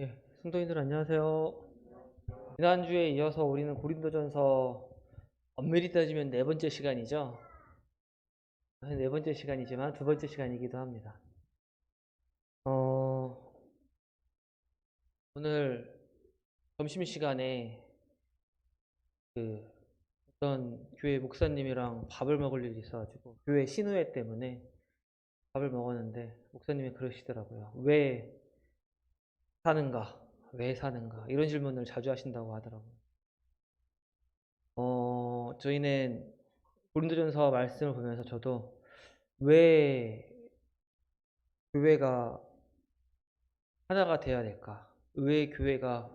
예, 성도님들 안녕하세요. 지난주에 이어서 우리는 고린도전서 엄밀히 따지면 네 번째 시간이죠. 네 번째 시간이지만 두 번째 시간이기도 합니다. 어, 오늘 점심시간에 그 어떤 교회 목사님이랑 밥을 먹을 일이 있어가지고 교회 신우회 때문에 밥을 먹었는데 목사님이 그러시더라고요. 왜 사는가? 왜 사는가? 이런 질문을 자주 하신다고 하더라고요. 저희는 고린도전서 말씀을 보면서 저도 왜 교회가 하나가 되어야 될까? 왜 교회가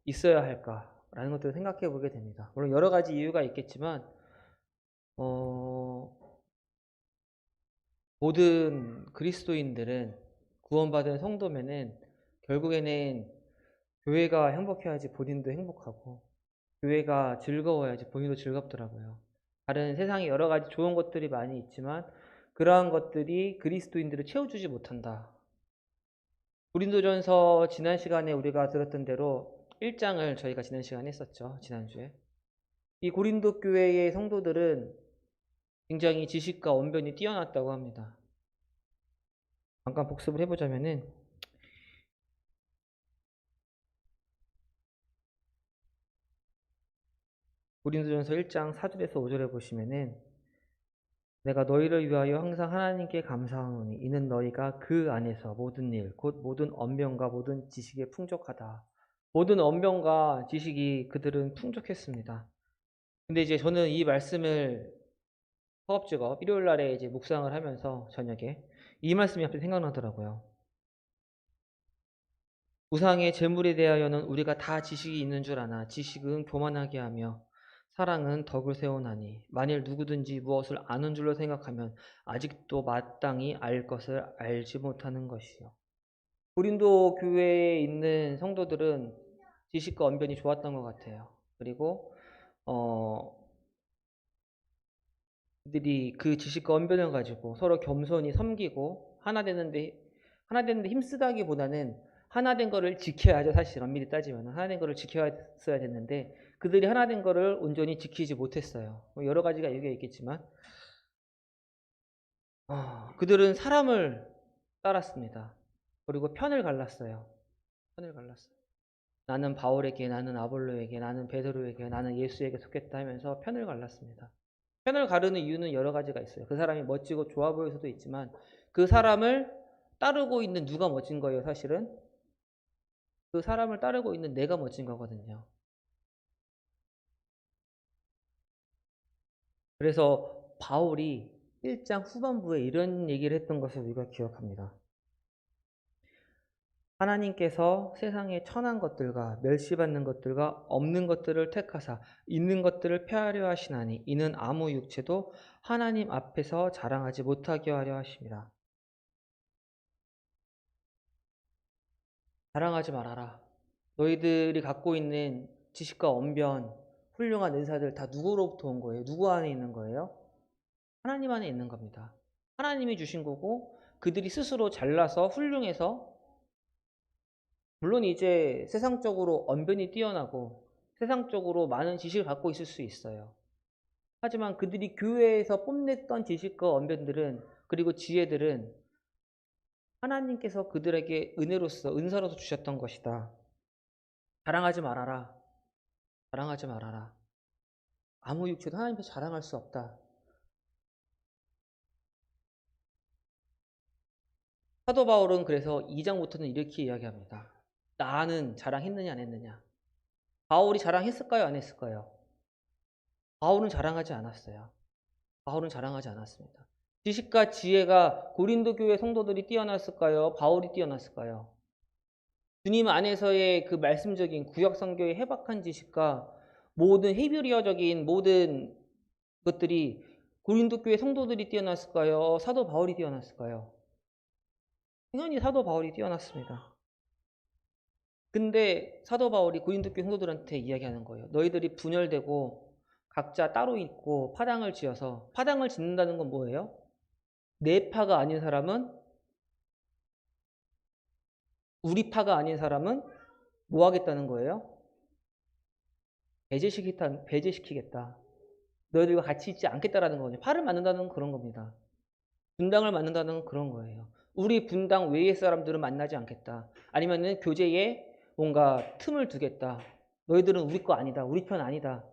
있어야 할까라는 것들을 생각해 보게 됩니다. 물론 여러 가지 이유가 있겠지만 어, 모든 그리스도인들은 구원받은 성도면은 결국에는 교회가 행복해야지 본인도 행복하고 교회가 즐거워야지 본인도 즐겁더라고요. 다른 세상에 여러 가지 좋은 것들이 많이 있지만 그러한 것들이 그리스도인들을 채워주지 못한다. 고린도전서 지난 시간에 우리가 들었던 대로 1장을 저희가 지난 시간에 했었죠. 지난주에. 이 고린도 교회의 성도들은 굉장히 지식과 언변이 뛰어났다고 합니다. 잠깐 복습을 해보자면은 고린도전서 1장 4절에서 5절에 보시면은 내가 너희를 위하여 항상 하나님께 감사하노니 이는 너희가 그 안에서 모든 일 곧 모든 언변과 모든 지식에 풍족하다. 모든 언변과 지식이 그들은 풍족했습니다. 근데 이제 저는 이 말씀을 허겁지겁 일요일 날에 이제 묵상을 하면서 저녁에 이 말씀이 갑자기 생각나더라고요. 우상의 재물에 대하여는 우리가 다 지식이 있는 줄 아나 지식은 교만하게 하며 사랑은 덕을 세우나니 만일 누구든지 무엇을 아는 줄로 생각하면 아직도 마땅히 알 것을 알지 못하는 것이요. 고린도 교회에 있는 성도들은 지식과 언변이 좋았던 것 같아요. 그리고 어, 그들이 그 지식과 언변을 가지고 서로 겸손히 섬기고 하나 되는데 힘쓰다기보다는 하나 된 거를 지켜야죠. 사실 엄밀히 따지면 하나 된 거를 지켜야 됐는데 그들이 하나 된 거를 온전히 지키지 못했어요. 뭐 여러 가지가 이유가 있겠지만 그들은 사람을 따랐습니다. 그리고 편을 갈랐어요. 편을 갈랐어요. 나는 바울에게, 나는 아볼로에게, 나는 베드로에게, 나는 예수에게 속했다 하면서 편을 갈랐습니다. 편을 가르는 이유는 여러 가지가 있어요. 그 사람이 멋지고 좋아 보일 수도 있지만 그 사람을 따르고 있는 누가 멋진 거예요, 사실은? 그 사람을 따르고 있는 내가 멋진 거거든요. 그래서 바울이 1장 후반부에 이런 얘기를 했던 것을 우리가 기억합니다. 하나님께서 세상에 천한 것들과 멸시받는 것들과 없는 것들을 택하사 있는 것들을 폐하려 하시나니 이는 아무 육체도 하나님 앞에서 자랑하지 못하게 하려 하심이라. 자랑하지 말아라. 너희들이 갖고 있는 지식과 언변, 훌륭한 은사들 다 누구로부터 온 거예요? 누구 안에 있는 거예요? 하나님 안에 있는 겁니다. 하나님이 주신 거고 그들이 스스로 잘나서 훌륭해서 물론 이제 세상적으로 언변이 뛰어나고 세상적으로 많은 지식을 갖고 있을 수 있어요. 하지만 그들이 교회에서 뽐냈던 지식과 언변들은 그리고 지혜들은 하나님께서 그들에게 은혜로서 은사로서 주셨던 것이다. 자랑하지 말아라. 자랑하지 말아라. 아무 육체도 하나님께서 자랑할 수 없다. 사도 바울은 그래서 2장부터는 이렇게 이야기합니다. 나는 자랑했느냐 안 했느냐. 바울이 자랑했을까요 안 했을까요? 바울은 자랑하지 않았어요. 바울은 자랑하지 않았습니다. 지식과 지혜가 고린도 교회 성도들이 뛰어났을까요? 바울이 뛰어났을까요? 주님 안에서의 그 말씀적인 구약 성경의 해박한 지식과 모든 헤비리어적인 모든 것들이 고린도 교회 성도들이 뛰어났을까요? 사도 바울이 뛰어났을까요? 당연히 사도 바울이 뛰어났습니다. 근데 사도 바울이 고린도 교회 성도들한테 이야기하는 거예요. 너희들이 분열되고 각자 따로 있고 파당을 지어서 파당을 짓는다는 건 뭐예요? 내 파가 아닌 사람은 우리 파가 아닌 사람은 뭐 하겠다는 거예요? 배제시키겠다. 너희들과 같이 있지 않겠다라는 거거든요. 파를 만든다는 건 그런 겁니다. 분당을 만든다는 건 그런 거예요. 우리 분당 외의 사람들은 만나지 않겠다. 아니면은 교제에 뭔가 틈을 두겠다. 너희들은 우리 거 아니다. 우리 편 아니다.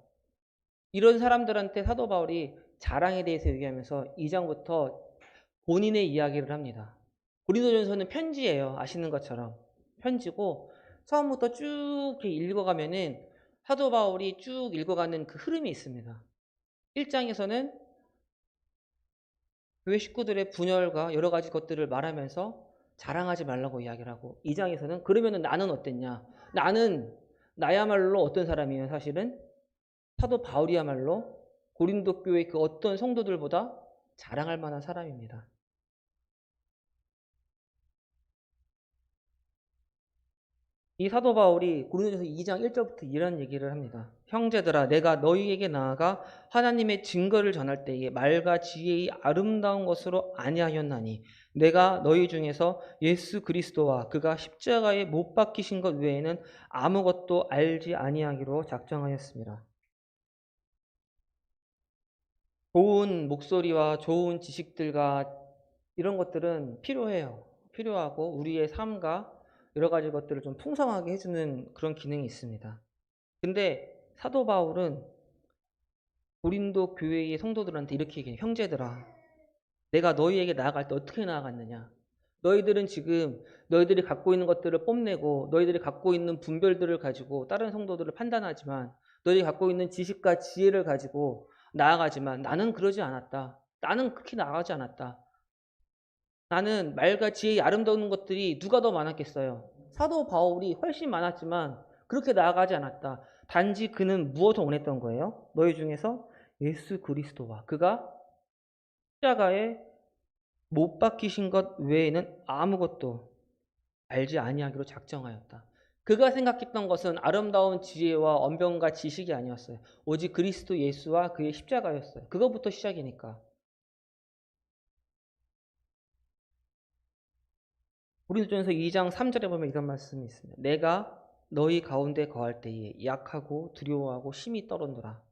이런 사람들한테 사도 바울이 자랑에 대해서 얘기하면서 2장부터 본인의 이야기를 합니다. 고린도전서는 편지예요. 아시는 것처럼. 편지고 처음부터 쭉 읽어가면은 사도 바울이 쭉 읽어가는 그 흐름이 있습니다. 1장에서는 교회 식구들의 분열과 여러 가지 것들을 말하면서 자랑하지 말라고 이야기를 하고 2장에서는 그러면은 나는 어땠냐? 나야말로 어떤 사람이에요, 사실은? 사도 바울이야말로 고린도 교회 그 어떤 성도들보다 자랑할 만한 사람입니다. 이 사도 바울이 고린도전서 2장 1절부터 이런 얘기를 합니다. 형제들아 내가 너희에게 나아가 하나님의 증거를 전할 때에 말과 지혜의 아름다운 것으로 아니하였나니 내가 너희 중에서 예수 그리스도와 그가 십자가에 못 박히신 것 외에는 아무것도 알지 아니하기로 작정하였습니다. 좋은 목소리와 좋은 지식들과 이런 것들은 필요해요. 필요하고 우리의 삶과 여러 가지 것들을 좀 풍성하게 해주는 그런 기능이 있습니다. 근데 사도 바울은 고린도 교회의 성도들한테 이렇게 얘기해요. 형제들아, 내가 너희에게 나아갈 때 어떻게 나아갔느냐? 너희들은 지금 너희들이 갖고 있는 것들을 뽐내고 너희들이 갖고 있는 분별들을 가지고 다른 성도들을 판단하지만 너희들이 갖고 있는 지식과 지혜를 가지고 나아가지만 나는 그러지 않았다. 나는 그렇게 나아가지 않았다. 나는 말과 지혜의 아름다운 것들이 누가 더 많았겠어요? 사도 바울이 훨씬 많았지만 그렇게 나아가지 않았다. 단지 그는 무엇을 원했던 거예요? 너희 중에서 예수 그리스도와 그가 십자가에 못 박히신 것 외에는 아무것도 알지 아니하기로 작정하였다. 그가 생각했던 것은 아름다운 지혜와 언변과 지식이 아니었어요. 오직 그리스도 예수와 그의 십자가였어요. 그것부터 시작이니까. 고린도전서 2장 3절에 보면 이런 말씀이 있습니다. 내가 너희 가운데 거할 때에 약하고 두려워하고 심히 떨었노라.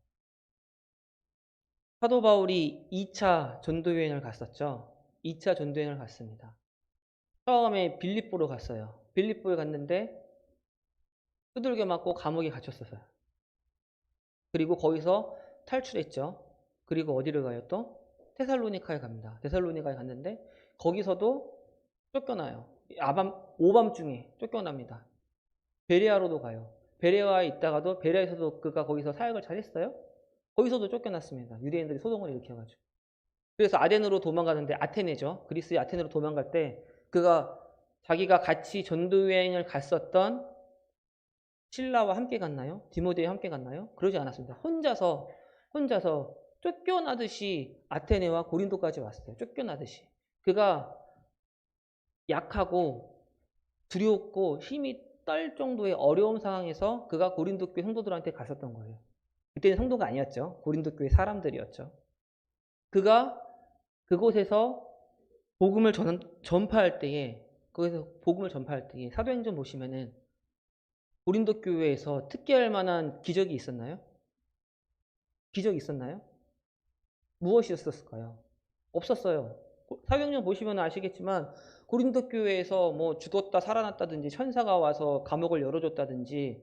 사도 바울이 2차 전도여행을 갔었죠. 2차 전도여행을 갔습니다. 처음에 빌립보로 갔어요. 빌립보에 갔는데 두들겨 맞고 감옥에 갇혔었어요. 그리고 거기서 탈출했죠. 그리고 어디를 가요 또? 테살로니카에 갑니다. 테살로니카에 갔는데 거기서도 쫓겨나요. 오밤중에 쫓겨납니다. 베레아로도 가요. 베레아에 있다가도 베레아에서도 그가 거기서 사역을 잘했어요. 거기서도 쫓겨났습니다. 유대인들이 소동을 일으켜가지고. 그래서 아덴으로 도망가는데 아테네죠. 그리스의 아테네로 도망갈 때 그가 자기가 같이 전도여행을 갔었던 신라와 함께 갔나요? 디모데와 함께 갔나요? 그러지 않았습니다. 혼자서 쫓겨나듯이 아테네와 고린도까지 왔어요. 쫓겨나듯이. 그가 약하고 두렵고 힘이 떨 정도의 어려운 상황에서 그가 고린도 교회 성도들한테 갔었던 거예요. 그때는 성도가 아니었죠. 고린도 교회 사람들이었죠. 그가 그곳에서 복음을 전파할 때에 거기서 복음을 전파할 때에 사도행전 보시면은 고린도 교회에서 특기할 만한 기적이 있었나요? 기적이 있었나요? 무엇이었을까요? 없었어요. 사도행전 보시면 아시겠지만 고린도 교회에서 뭐 죽었다 살아났다든지 천사가 와서 감옥을 열어줬다든지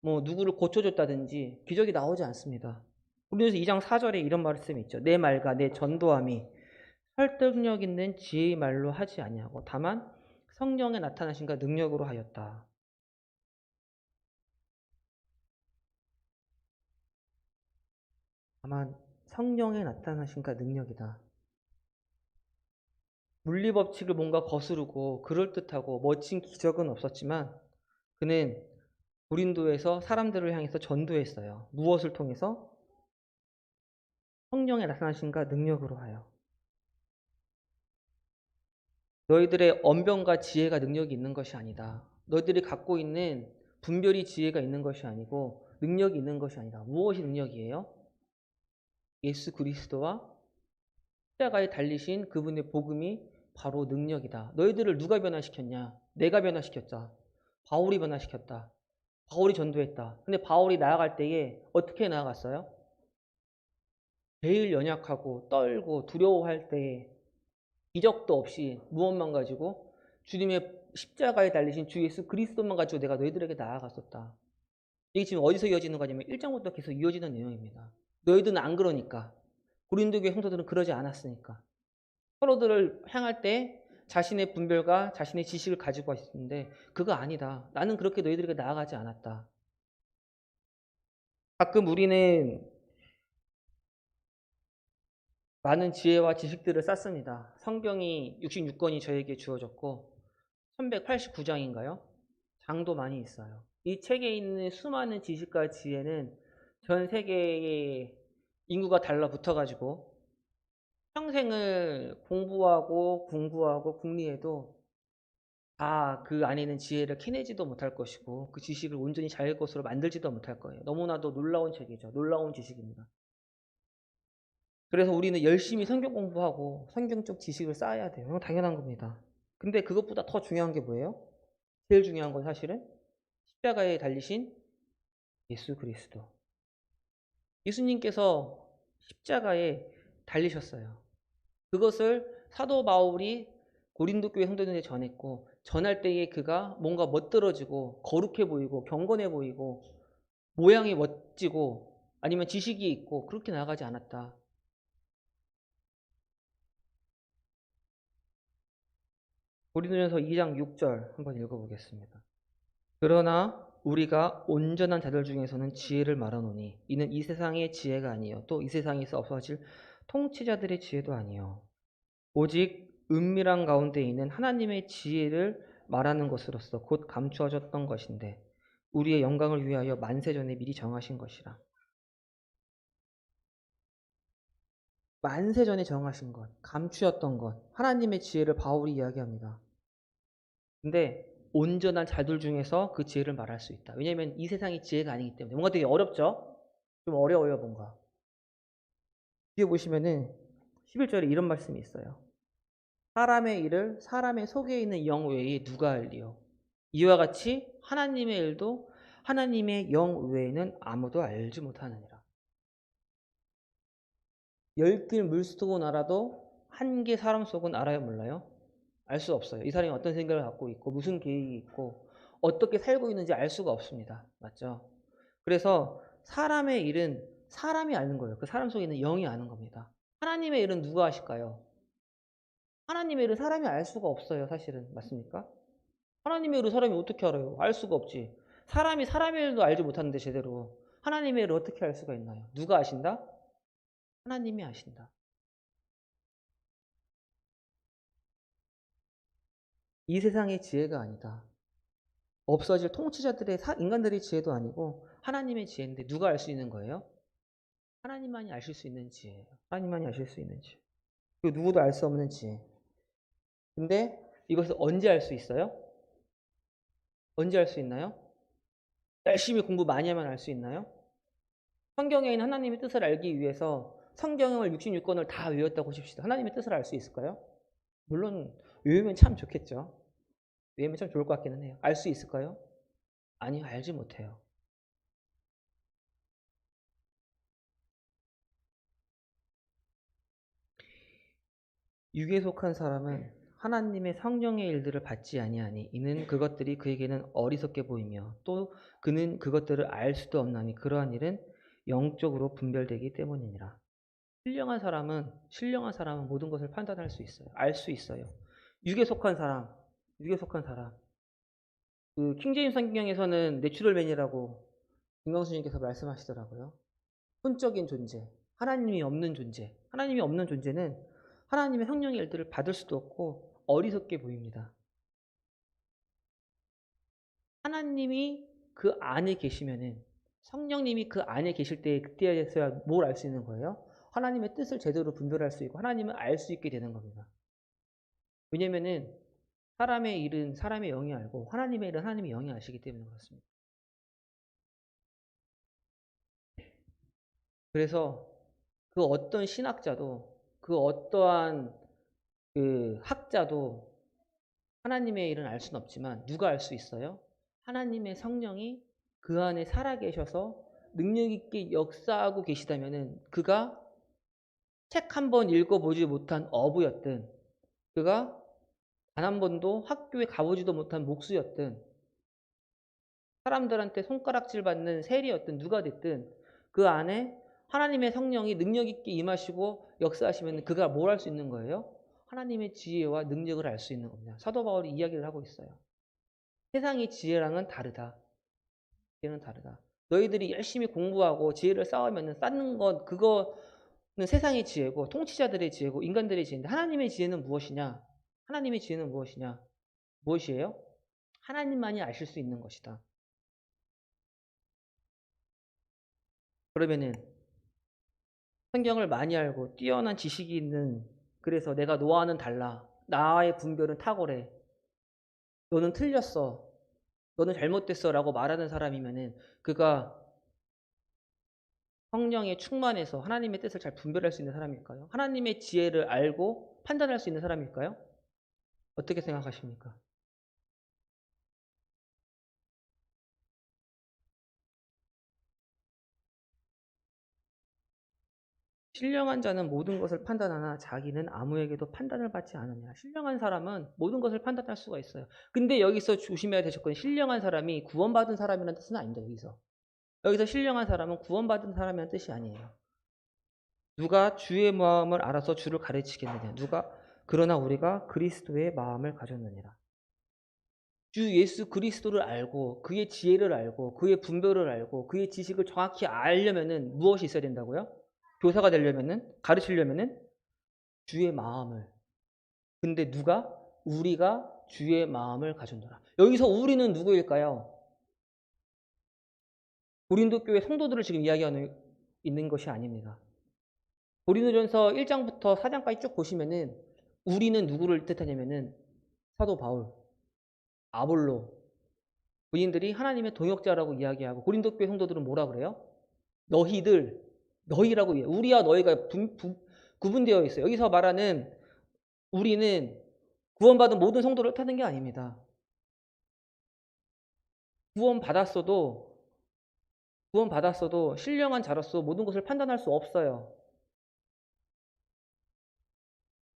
뭐 누구를 고쳐줬다든지 기적이 나오지 않습니다. 고린도서 2장 4절에 이런 말씀이 있죠. 내 말과 내 전도함이 설득력 있는 지혜의 말로 하지 아니하고 다만 성령의 나타나신가 능력으로 하였다. 다만 성령의 나타나신가 능력이다. 물리법칙을 뭔가 거스르고 그럴듯하고 멋진 기적은 없었지만 그는 고린도에서 사람들을 향해서 전도했어요. 무엇을 통해서? 성령의 나타나신가 능력으로 하여. 너희들의 언변과 지혜가 능력이 있는 것이 아니다. 너희들이 갖고 있는 분별이 지혜가 있는 것이 아니고 능력이 있는 것이 아니다. 무엇이 능력이에요? 예수 그리스도와 십자가에 달리신 그분의 복음이 바로 능력이다. 너희들을 누가 변화시켰냐? 내가 변화시켰다. 바울이 변화시켰다. 바울이 전도했다. 근데 바울이 나아갈 때에 어떻게 나아갔어요? 제일 연약하고 떨고 두려워할 때에 기적도 없이 무엇만 가지고 주님의 십자가에 달리신 주 예수 그리스도만 가지고 내가 너희들에게 나아갔었다. 이게 지금 어디서 이어지는 거냐면 1장부터 계속 이어지는 내용입니다. 너희들은 안 그러니까. 고린도 교회 성도들은 그러지 않았으니까. 서로들을 향할 때 자신의 분별과 자신의 지식을 가지고 있었는데 그거 아니다. 나는 그렇게 너희들에게 나아가지 않았다. 가끔 우리는 많은 지혜와 지식들을 쌓습니다. 성경이 66권이 저에게 주어졌고 1189장인가요? 장도 많이 있어요. 이 책에 있는 수많은 지식과 지혜는 전 세계의 인구가 달라붙어가지고 평생을 공부하고 공부하고 궁리해도 다 그 안에 있는 지혜를 캐내지도 못할 것이고 그 지식을 온전히 자기 것으로 만들지도 못할 거예요. 너무나도 놀라운 책이죠. 놀라운 지식입니다. 그래서 우리는 열심히 성경 공부하고 성경적 지식을 쌓아야 돼요. 이건 당연한 겁니다. 근데 그것보다 더 중요한 게 뭐예요? 제일 중요한 건 사실은 십자가에 달리신 예수 그리스도. 예수님께서 십자가에 달리셨어요. 그것을 사도 바울이 고린도 교회 성도들에게 전했고 전할 때에 그가 뭔가 멋들어지고 거룩해 보이고 경건해 보이고 모양이 멋지고 아니면 지식이 있고 그렇게 나가지 않았다. 고린도전서 2장 6절 한번 읽어보겠습니다. 그러나 우리가 온전한 자들 중에서는 지혜를 말하노니 이는 이 세상의 지혜가 아니요 또 이 세상에서 없어질 통치자들의 지혜도 아니요 오직 은밀한 가운데 있는 하나님의 지혜를 말하는 것으로서 곧 감추어졌던 것인데 우리의 영광을 위하여 만세전에 미리 정하신 것이라. 만세전에 정하신 것, 감추었던 것, 하나님의 지혜를 바울이 이야기합니다. 근데 온전한 자들 중에서 그 지혜를 말할 수 있다. 왜냐하면 이 세상이 지혜가 아니기 때문에. 뭔가 되게 어렵죠? 좀 어려워요, 뭔가. 뒤에 보시면은 11절에 이런 말씀이 있어요. 사람의 일을 사람의 속에 있는 영 외에 누가 알리요? 이와 같이 하나님의 일도 하나님의 영 외에는 아무도 알지 못하느니라. 10길 물속은 알아도 한 개 사람 속은 알아요, 몰라요? 알 수 없어요. 이 사람이 어떤 생각을 갖고 있고 무슨 계획이 있고 어떻게 살고 있는지 알 수가 없습니다. 맞죠? 그래서 사람의 일은 사람이 아는 거예요. 그 사람 속에 있는 영이 아는 겁니다. 하나님의 일은 누가 하실까요? 하나님의 일은 사람이 알 수가 없어요. 사실은. 맞습니까? 하나님의 일을 사람이 어떻게 알아요? 알 수가 없지. 사람이 사람의 일도 알지 못하는데 제대로 하나님의 일을 어떻게 알 수가 있나요? 누가 아신다? 하나님이 아신다. 이 세상의 지혜가 아니다. 없어질 통치자들의 인간들의 지혜도 아니고 하나님의 지혜인데 누가 알 수 있는 거예요? 하나님만이 아실 수 있는 지혜예요. 하나님만이 아실 수 있는 지혜. 그리고 누구도 알 수 없는 지혜. 근데 이것을 언제 알 수 있어요? 언제 알 수 있나요? 열심히 공부 많이 하면 알 수 있나요? 성경에 있는 하나님의 뜻을 알기 위해서 성경을 66권을 다 외웠다고 하십시다. 하나님의 뜻을 알 수 있을까요? 물론 외우면 참 좋겠죠. 외우면 참 좋을 것 같기는 해요. 알 수 있을까요? 아니요, 알지 못해요. 육에 속한 사람은 하나님의 성령의 일들을 받지 아니하니 이는 그것들이 그에게는 어리석게 보이며 또 그는 그것들을 알 수도 없나니 그러한 일은 영적으로 분별되기 때문이니라. 신령한 사람은 모든 것을 판단할 수 있어요. 알 수 있어요. 육에 속한 사람, 육에 속한 사람. 그 킹제임스 성경에서는 내추럴맨이라고 김광수님께서 말씀하시더라고요. 혼적인 존재, 하나님이 없는 존재. 하나님이 없는 존재는 하나님의 성령의 일들을 받을 수도 없고 어리석게 보입니다. 하나님이 그 안에 계시면은 성령님이 그 안에 계실 때 그때에서야 뭘 알 수 있는 거예요? 하나님의 뜻을 제대로 분별할 수 있고 하나님을 알 수 있게 되는 겁니다. 왜냐면은 사람의 일은 사람의 영이 알고 하나님의 일은 하나님의 영이 아시기 때문에 그렇습니다. 그래서 그 어떤 신학자도 그 어떠한 그 학자도 하나님의 일은 알 수는 없지만 누가 알 수 있어요? 하나님의 성령이 그 안에 살아계셔서 능력 있게 역사하고 계시다면은 그가 책 한 번 읽어보지 못한 어부였든 그가 단 한 번도 학교에 가보지도 못한 목수였든 사람들한테 손가락질 받는 세리였든 누가 됐든 그 안에 하나님의 성령이 능력 있게 임하시고 역사하시면 그가 뭘 할 수 있는 거예요? 하나님의 지혜와 능력을 알 수 있는 겁니다. 사도 바울이 이야기를 하고 있어요. 세상의 지혜랑은 다르다. 지혜는 다르다. 너희들이 열심히 공부하고 지혜를 쌓는 것 그거는 세상의 지혜고 통치자들의 지혜고 인간들의 지혜인데 하나님의 지혜는 무엇이냐? 하나님의 지혜는 무엇이냐? 무엇이에요? 하나님만이 아실 수 있는 것이다. 그러면은 성경을 많이 알고 뛰어난 지식이 있는 그래서 내가 너와는 달라. 나의 분별은 탁월해. 너는 틀렸어. 너는 잘못됐어 라고 말하는 사람이면은 그가 성령에 충만해서 하나님의 뜻을 잘 분별할 수 있는 사람일까요? 하나님의 지혜를 알고 판단할 수 있는 사람일까요? 어떻게 생각하십니까? 신령한 자는 모든 것을 판단하나 자기는 아무에게도 판단을 받지 않느냐. 신령한 사람은 모든 것을 판단할 수가 있어요. 근데 여기서 조심해야 될 조건은 신령한 사람이 구원받은 사람이라는 뜻은 아닙니다. 여기서 신령한 사람은 구원받은 사람이라는 뜻이 아니에요. 누가 주의 마음을 알아서 주를 가르치겠느냐. 그러나 우리가 그리스도의 마음을 가졌느니라. 주 예수 그리스도를 알고 그의 지혜를 알고 그의 분별을 알고 그의 지식을 정확히 알려면은 무엇이 있어야 된다고요? 교사가 되려면은 가르치려면은 주의 마음을. 근데 우리가 주의 마음을 가졌노라. 여기서 우리는 누구일까요? 고린도 교회 성도들을 지금 이야기하는 있는 것이 아닙니다. 고린도전서 1장부터 4장까지 쭉 보시면은 우리는 누구를 뜻하냐면은 사도 바울, 아볼로 본인들이 하나님의 동역자라고 이야기하고 고린도 교회 성도들은 뭐라 그래요? 너희라고 우리와 너희가 구분되어 있어요. 여기서 말하는 우리는 구원받은 모든 성도를 뜻하는 게 아닙니다. 구원받았어도 신령한 자로서 모든 것을 판단할 수 없어요.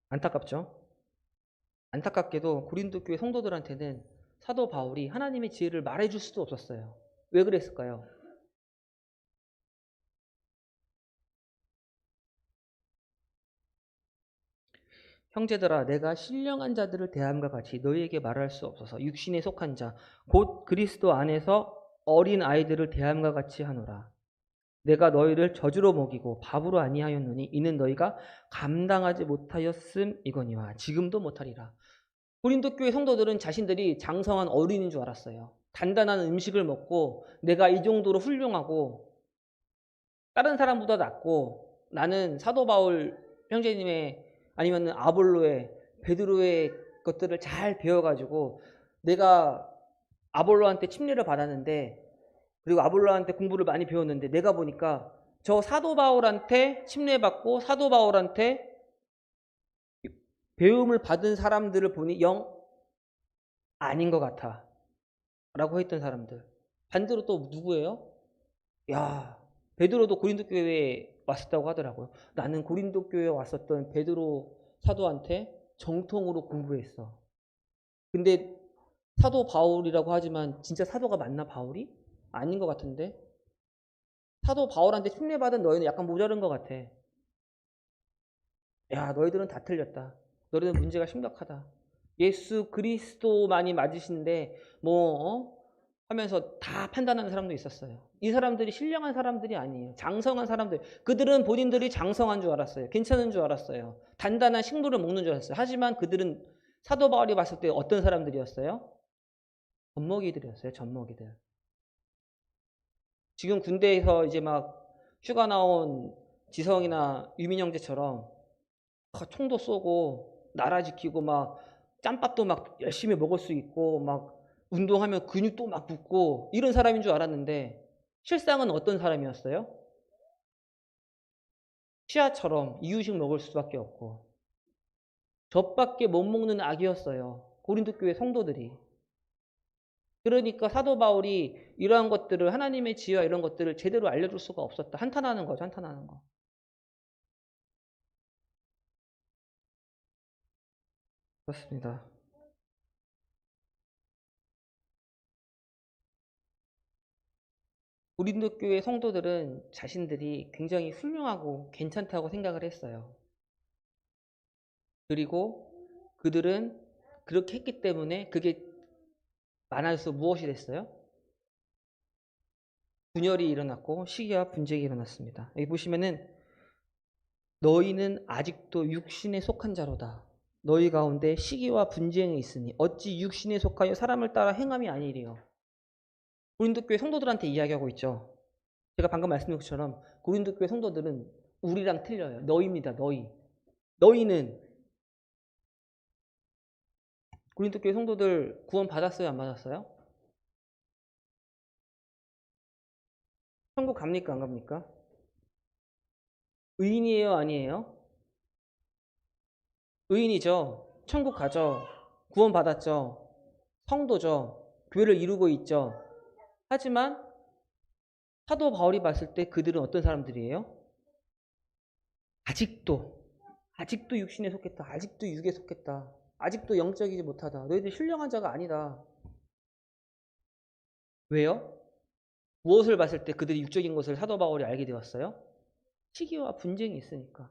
안타깝죠? 안타깝게도 고린도 교회 성도들한테는 사도 바울이 하나님의 지혜를 말해줄 수도 없었어요. 왜 그랬을까요? 형제들아 내가 신령한 자들을 대함과 같이 너희에게 말할 수 없어서 육신에 속한 자 곧 그리스도 안에서 어린 아이들을 대함과 같이 하노라. 내가 너희를 젖으로 먹이고 밥으로 아니하였느니 이는 너희가 감당하지 못하였음이거니와 지금도 못하리라. 고린도 교회 성도들은 자신들이 장성한 어린인 줄 알았어요. 단단한 음식을 먹고 내가 이 정도로 훌륭하고 다른 사람보다 낫고 나는 사도 바울 형제님의 아니면 아볼로의 베드로의 것들을 잘 배워가지고 내가 아볼로한테 침례를 받았는데 그리고 아볼로한테 공부를 많이 배웠는데 내가 보니까 저 사도 바울한테 침례받고 사도 바울한테 배움을 받은 사람들을 보니 영 아닌 것 같아 라고 했던 사람들 반대로 또 누구예요? 야 베드로도 고린도 교회에 왔었다고 하더라고요. 나는 고린도 교회에 왔었던 베드로 사도한테 정통으로 공부했어. 근데 사도 바울이라고 하지만 진짜 사도가 맞나 바울이? 아닌 것 같은데 사도 바울한테 침례받은 너희는 약간 모자른 것 같아. 야 너희들은 다 틀렸다. 너희는 문제가 심각하다. 예수 그리스도만이 맞으신데 하면서 다 판단하는 사람도 있었어요. 이 사람들이 신령한 사람들이 아니에요. 장성한 사람들. 그들은 본인들이 장성한 줄 알았어요. 괜찮은 줄 알았어요. 단단한 식물을 먹는 줄 알았어요. 하지만 그들은 사도 바울이 봤을 때 어떤 사람들이었어요? 젖먹이들이었어요. 젖먹이들. 지금 군대에서 이제 막 휴가 나온 지성이나 유민 형제처럼 총도 쏘고 나라 지키고 막 짬밥도 막 열심히 먹을 수 있고 막 운동하면 근육도 막 붙고 이런 사람인 줄 알았는데 실상은 어떤 사람이었어요? 치아처럼 이유식 먹을 수밖에 없고 젖밖에 못 먹는 아기였어요. 고린도 교회 성도들이. 그러니까 사도 바울이 이러한 것들을 하나님의 지혜와 이런 것들을 제대로 알려줄 수가 없었다. 한탄하는 거죠. 한탄하는 거. 그렇습니다. 고린도 교회 성도들은 자신들이 굉장히 훌륭하고 괜찮다고 생각을 했어요. 그리고 그들은 그렇게 했기 때문에 그게 많아져서 무엇이 됐어요? 분열이 일어났고 시기와 분쟁이 일어났습니다. 여기 보시면은 너희는 아직도 육신에 속한 자로다. 너희 가운데 시기와 분쟁이 있으니 어찌 육신에 속하여 사람을 따라 행함이 아니리요. 고린도 교회 성도들한테 이야기하고 있죠. 제가 방금 말씀드린 것처럼 고린도 교회 성도들은 우리랑 틀려요. 너희입니다. 너희. 너희는 고린도 교회 성도들 구원 받았어요? 안 받았어요? 천국 갑니까? 안 갑니까? 의인이에요? 아니에요? 의인이죠. 천국 가죠. 구원 받았죠. 성도죠. 교회를 이루고 있죠. 하지만 사도 바울이 봤을 때 그들은 어떤 사람들이에요? 아직도 육신에 속했다. 아직도 육에 속했다. 아직도 영적이지 못하다. 너희들 신령한 자가 아니다. 왜요? 무엇을 봤을 때 그들이 육적인 것을 사도 바울이 알게 되었어요? 시기와 분쟁이 있으니까.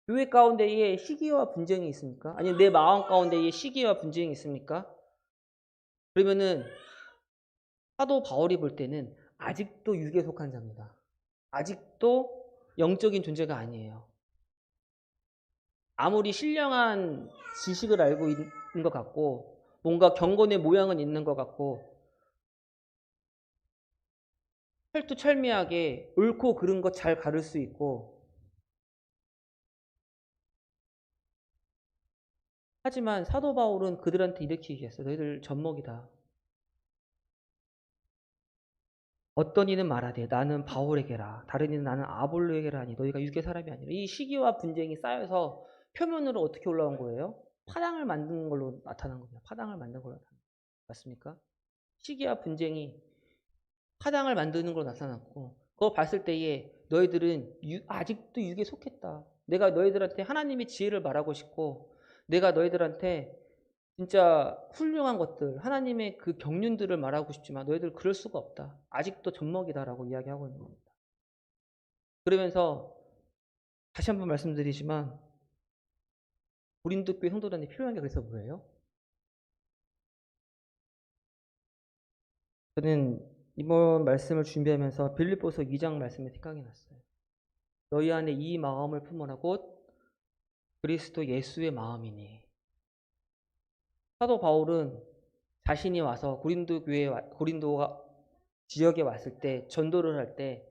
교회 가운데에 시기와 분쟁이 있습니까? 아니면 내 마음 가운데에 시기와 분쟁이 있습니까? 그러면은 사도 바울이 볼 때는 아직도 육에 속한 자입니다. 아직도 영적인 존재가 아니에요. 아무리 신령한 지식을 알고 있는 것 같고 뭔가 경건의 모양은 있는 것 같고 철두철미하게 옳고 그른 것 잘 가를 수 있고 하지만 사도 바울은 그들한테 이렇게 얘기했어요. 너희들 젖먹이다. 어떤 이는 말하되 나는 바울에게라 다른 이는 나는 아볼로에게라 하니 너희가 육의 사람이 아니라. 이 시기와 분쟁이 쌓여서 표면으로 어떻게 올라온 거예요? 파당을 만드는 걸로 나타난 겁니다. 파당을 만든 걸로 나타난 겁니다. 맞습니까? 시기와 분쟁이 파당을 만드는 걸로 나타났고 그거 봤을 때에 너희들은 아직도 육에 속했다. 내가 너희들한테 하나님의 지혜를 말하고 싶고 내가 너희들한테 진짜 훌륭한 것들, 하나님의 그 경륜들을 말하고 싶지만 너희들 그럴 수가 없다. 아직도 젖먹이다라고 이야기하고 있는 겁니다. 그러면서 다시 한번 말씀드리지만 고린도 교회 성도들한테 필요한 게 그래서 뭐예요? 저는 이번 말씀을 준비하면서 빌립보서 2장 말씀이 생각이 났어요. 너희 안에 이 마음을 품으라 곧 그리스도 예수의 마음이니. 사도 바울은 자신이 와서 고린도 지역에 왔을 때 전도를 할 때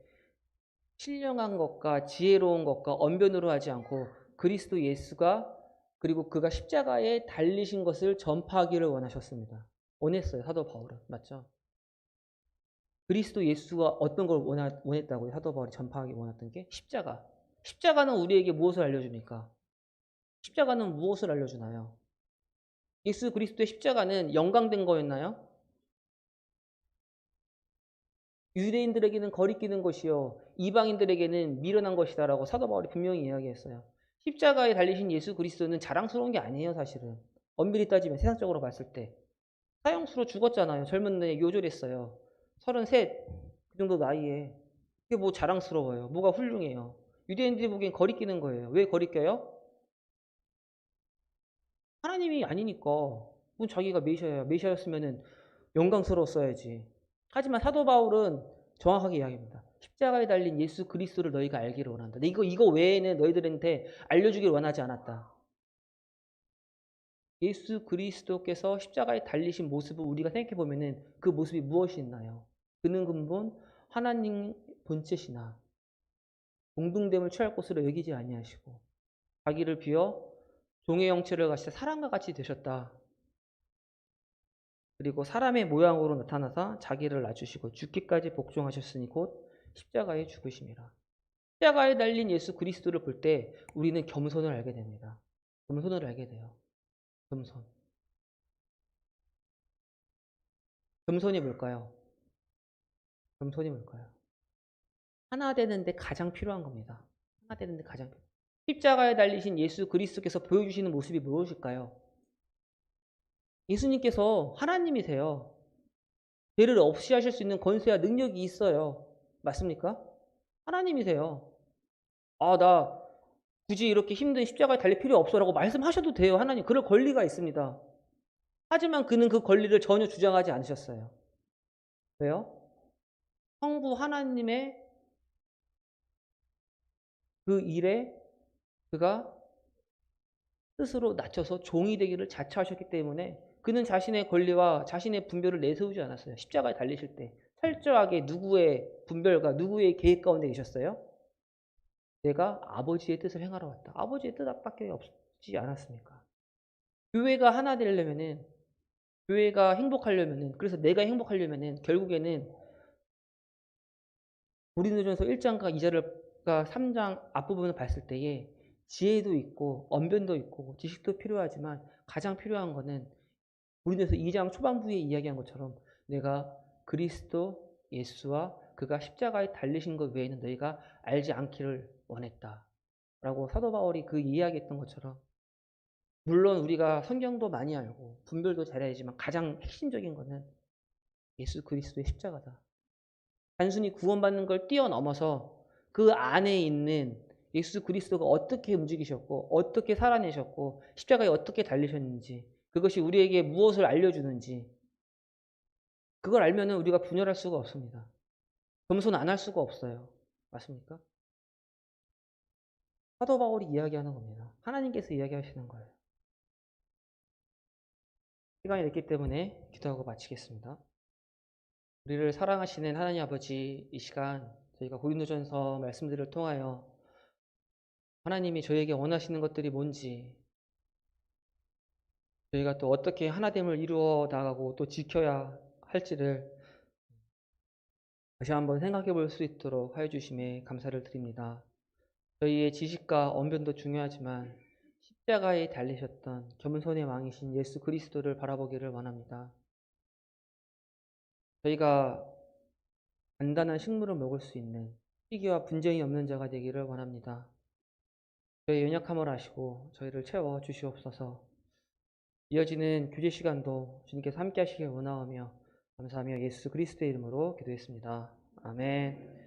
신령한 것과 지혜로운 것과 언변으로 하지 않고 그리스도 예수가 그리고 그가 십자가에 달리신 것을 전파하기를 원하셨습니다. 원했어요. 사도 바울은. 맞죠? 그리스도 예수가 어떤 걸 원했다고요? 사도 바울이 전파하기 원했던 게 십자가. 십자가는 우리에게 무엇을 알려줍니까? 십자가는 무엇을 알려주나요? 예수 그리스도의 십자가는 영광된 거였나요? 유대인들에게는 거리끼는 것이요 이방인들에게는 미련한 것이다라고 사도 바울이 분명히 이야기했어요. 십자가에 달리신 예수 그리스도는 자랑스러운 게 아니에요. 사실은 엄밀히 따지면 세상적으로 봤을 때 사형수로 죽었잖아요. 젊은 나이에 요절했어요. 33, 그 정도 나이에. 그게 뭐 자랑스러워요. 뭐가 훌륭해요. 유대인들이 보기엔 거리끼는 거예요. 왜 거리껴요? 하나님이 아니니까. 뭐 자기가 메시아야. 메시아였으면은 영광스러웠어야지. 하지만 사도 바울은 정확하게 이야기합니다. 십자가에 달린 예수 그리스도를 너희가 알기를 원한다. 이거 외에는 너희들한테 알려주길 원하지 않았다. 예수 그리스도께서 십자가에 달리신 모습을 우리가 생각해 보면은 그 모습이 무엇이 있나요? 그는 근본 하나님 본체시나 공동됨을 취할 것으로 여기지 아니하시고 자기를 비워 종의 형체를 가시사 사람과 같이 되셨다. 그리고 사람의 모양으로 나타나사 자기를 낮추시고 죽기까지 복종하셨으니 곧 십자가에 죽으심이라. 십자가에 달린 예수 그리스도를 볼 때 우리는 겸손을 알게 됩니다. 겸손을 알게 돼요. 겸손. 겸손이 뭘까요? 겸손이 뭘까요? 하나 되는데 가장 필요한 겁니다. 하나 되는데 가장 필요한. 십자가에 달리신 예수 그리스도께서 보여주시는 모습이 무엇일까요? 예수님께서 하나님이세요. 죄를 없이 하실 수 있는 권세와 능력이 있어요. 맞습니까? 하나님이세요. 아, 나 굳이 이렇게 힘든 십자가에 달릴 필요 없어라고 말씀하셔도 돼요. 하나님 그럴 권리가 있습니다. 하지만 그는 그 권리를 전혀 주장하지 않으셨어요. 왜요? 성부 하나님의 그 일에 그가 스스로 낮춰서 종이 되기를 자처하셨기 때문에 그는 자신의 권리와 자신의 분별을 내세우지 않았어요. 십자가에 달리실 때 철저하게 누구의 분별과 누구의 계획 가운데 계셨어요? 내가 아버지의 뜻을 행하러 왔다. 아버지의 뜻밖에 없지 않았습니까? 교회가 하나 되려면은, 교회가 행복하려면은, 그래서 내가 행복하려면은 결국에는 고린도전서 1장과 2절과 3장 앞부분을 봤을 때에 지혜도 있고 언변도 있고 지식도 필요하지만 가장 필요한 거는 고린도서 2장 초반부에 이야기한 것처럼 내가 그리스도 예수와 그가 십자가에 달리신 것 외에는 너희가 알지 않기를 원했다. 라고 사도 바울이 그 이야기했던 것처럼 물론 우리가 성경도 많이 알고 분별도 잘해야지만 가장 핵심적인 거는 예수 그리스도의 십자가다. 단순히 구원받는 걸 뛰어넘어서 그 안에 있는 예수 그리스도가 어떻게 움직이셨고 어떻게 살아내셨고 십자가에 어떻게 달리셨는지 그것이 우리에게 무엇을 알려주는지 그걸 알면은 우리가 분열할 수가 없습니다. 겸손 안 할 수가 없어요. 맞습니까? 사도 바울이 이야기하는 겁니다. 하나님께서 이야기하시는 거예요. 시간이 됐기 때문에 기도하고 마치겠습니다. 우리를 사랑하시는 하나님 아버지, 이 시간 저희가 고린도전서 말씀들을 통하여 하나님이 저에게 원하시는 것들이 뭔지 저희가 또 어떻게 하나됨을 이루어 나가고 또 지켜야 할지를 다시 한번 생각해 볼 수 있도록 하여 주심에 감사를 드립니다. 저희의 지식과 언변도 중요하지만 십자가에 달리셨던 겸손의 왕이신 예수 그리스도를 바라보기를 원합니다. 저희가 간단한 식물을 먹을 수 있는 시기와 분쟁이 없는 자가 되기를 원합니다. 저희의 연약함을 아시고 저희를 채워 주시옵소서. 이어지는 교제 시간도 주님께서 함께 하시길 원하오며 감사하며 예수 그리스도의 이름으로 기도했습니다. 아멘.